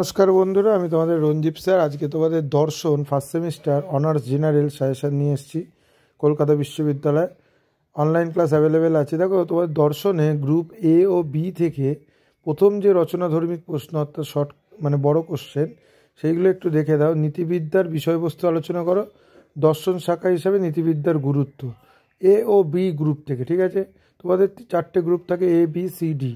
নমস্কার বন্ধুরা, আমি তোমাদের রঞ্জীব স্যার। আজকে তোমাদের দর্শন first semester honours general suggestion নিয়ে এসেছি। কলকাতা বিশ্ববিদ্যালয় অনলাইন ক্লাস অ্যাভেলেবেল আছে। দেখো, তোমাদের দর্শনে গ্রুপ এ ও বি থেকে প্রথম যে রচনাধর্মিক প্রশ্ন, অর্থাৎ শর্ট মানে বড় কোশ্চেন, সেইগুলো একটু দেখে দাও। নীতিবিদ্যার বিষয়বস্তু আলোচনা করো, দর্শন শাখা হিসাবে নীতিবিদ্যার গুরুত্ব, এ ও বি গ্রুপ থেকে। ঠিক আছে, তোমাদের 4টে গ্রুপ থাকে, এ বি সি ডি।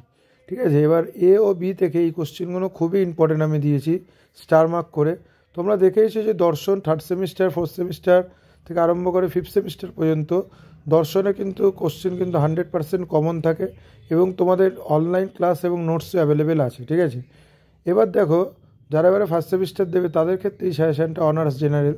ঠিক আছে, এবার এ ও বি থেকে এই কোশ্চেনগুলো খুবই ইম্পর্টেন্ট আমি দিয়েছি স্টার মার্ক করে। তোমরা দেখে এসেছো যে দর্শন থার্ড সেমিস্টার, ফোর্থ সেমিস্টার থেকে আরম্ভ করে ফিফথ সেমিস্টার পর্যন্ত দর্শনে কিন্তু কোশ্চেন কিন্তু 100% কমন থাকে এবং তোমাদের অনলাইন ক্লাস এবং নোটসও অ্যাভেলেবেল আছে। ঠিক আছে, এবার দেখো, যারা এবারে ফার্স্ট সেমিস্টার দেবে তাদের ক্ষেত্রে এই সাজেশানটা অনার্স জেনারেল।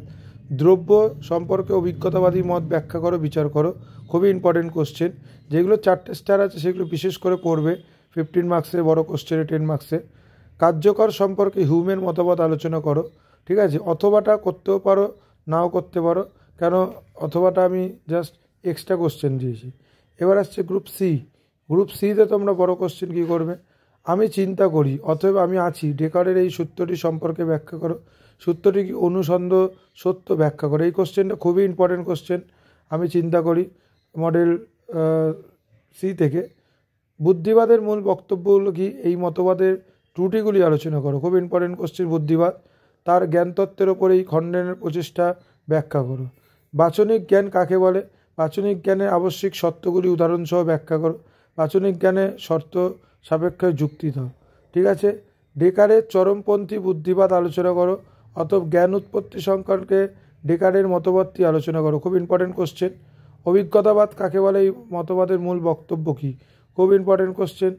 দ্রব্য সম্পর্কে অভিজ্ঞতাবাদী মত ব্যাখ্যা করো, বিচার করো, খুবই ইম্পর্টেন্ট কোশ্চেন। যেগুলো 4টে স্টার আছে সেগুলো বিশেষ করে পড়বে 15 মার্কসে, বড় কোশ্চেনে 10 মার্কসে। কার্যকর সম্পর্কে হিউমের মতামত আলোচনা করো। ঠিক আছে, অথবাটা করতেও পারো, নাও করতে পারো, কেন অথবাটা আমি জাস্ট এক্সট্রা কোশ্চেন দিয়েছি। এবার আসছে গ্রুপ সি। গ্রুপ সিতে তোমরা বড় কোশ্চেন কী করবে? আমি চিন্তা করি অতএব আমি আছি, ডেকার্টের এই সূত্রটি সম্পর্কে ব্যাখ্যা করো। সূত্রটি কি অনুসন্দেহ সত্য ব্যাখ্যা করো। এই কোশ্চেনটা খুবই ইম্পর্টেন্ট কোশ্চেন। আমি চিন্তা করি মডেল সি থেকে। বুদ্ধিবাদের মূল বক্তব্যগুলো কি? এই মতবাদের ত্রুটিগুলি আলোচনা করো। খুব ইম্পর্টেন্ট কোশ্চেন বুদ্ধিবাদ। তার জ্ঞানতত্ত্বের ওপর এই খণ্ডনের প্রচেষ্টা ব্যাখ্যা করো। বাচনিক জ্ঞান কাকে বলে? বাচনিক জ্ঞানের আবশ্যিক শর্তগুলি উদাহরণসহ ব্যাখ্যা করো। বাচনিক জ্ঞানে শর্ত সাপেক্ষে যুক্তি দাও। ঠিক আছে, ডেকারের চরমপন্থী বুদ্ধিবাদ আলোচনা করো। অতএব জ্ঞান উৎপত্তি সম্পর্কে ডেকারের মতবাদটি আলোচনা করো। খুব ইম্পর্টেন্ট কোশ্চেন। অভিজ্ঞতাবাদ কাকে বলে? এই মতবাদের মূল বক্তব্য কী? খুব ইম্পর্টেন্ট কোশ্চেন।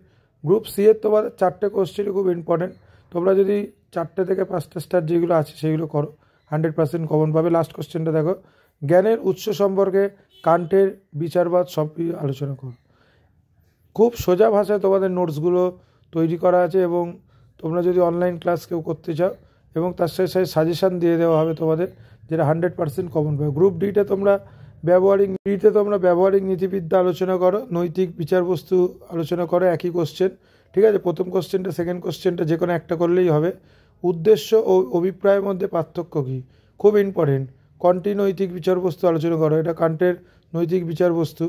গ্রুপ সি এর তোমাদের 4টে কোশ্চেনই খুব ইম্পর্টেন্ট। তোমরা যদি 4টে থেকে 5টে স্টার যেগুলো আছে সেগুলো করো, 100% কমন পাবে। লাস্ট কোশ্চেনটা দেখো, জ্ঞানের উৎস সম্পর্কে কান্টের বিচারবাদ সব আলোচনা করো। খুব সোজা ভাষায় তোমাদের নোটসগুলো তৈরি করা আছে এবং তোমরা যদি অনলাইন ক্লাস কেউ করতে চাও এবং তার সাথে সাথে সাজেশান দিয়ে দেওয়া হবে তোমাদের, যেটা 100% কমন পাবে। গ্রুপ ডিতে তোমরা ব্যবহারিক নীতিবিদ্যা আলোচনা করো, নৈতিক বিচারবস্তু আলোচনা করো, একই কোশ্চেন। ঠিক আছে, প্রথম কোশ্চেনটা সেকেন্ড কোশ্চেনটা যে কোনো একটা করলেই হবে। উদ্দেশ্য ও অভিপ্রায়ের মধ্যে পার্থক্য কী? খুব ইম্পর্টেন্ট। কন্টি নৈতিক বিচারবস্তু আলোচনা করো, এটা কান্টের নৈতিক বিচারবস্তু।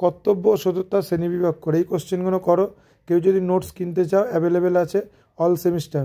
কর্তব্য ও সততার শ্রেণীবিভাগ করে এই কোশ্চেনগুলো করো। কেউ যদি নোটস কিনতে চাও অ্যাভেলেবেল আছে অল সেমিস্টার।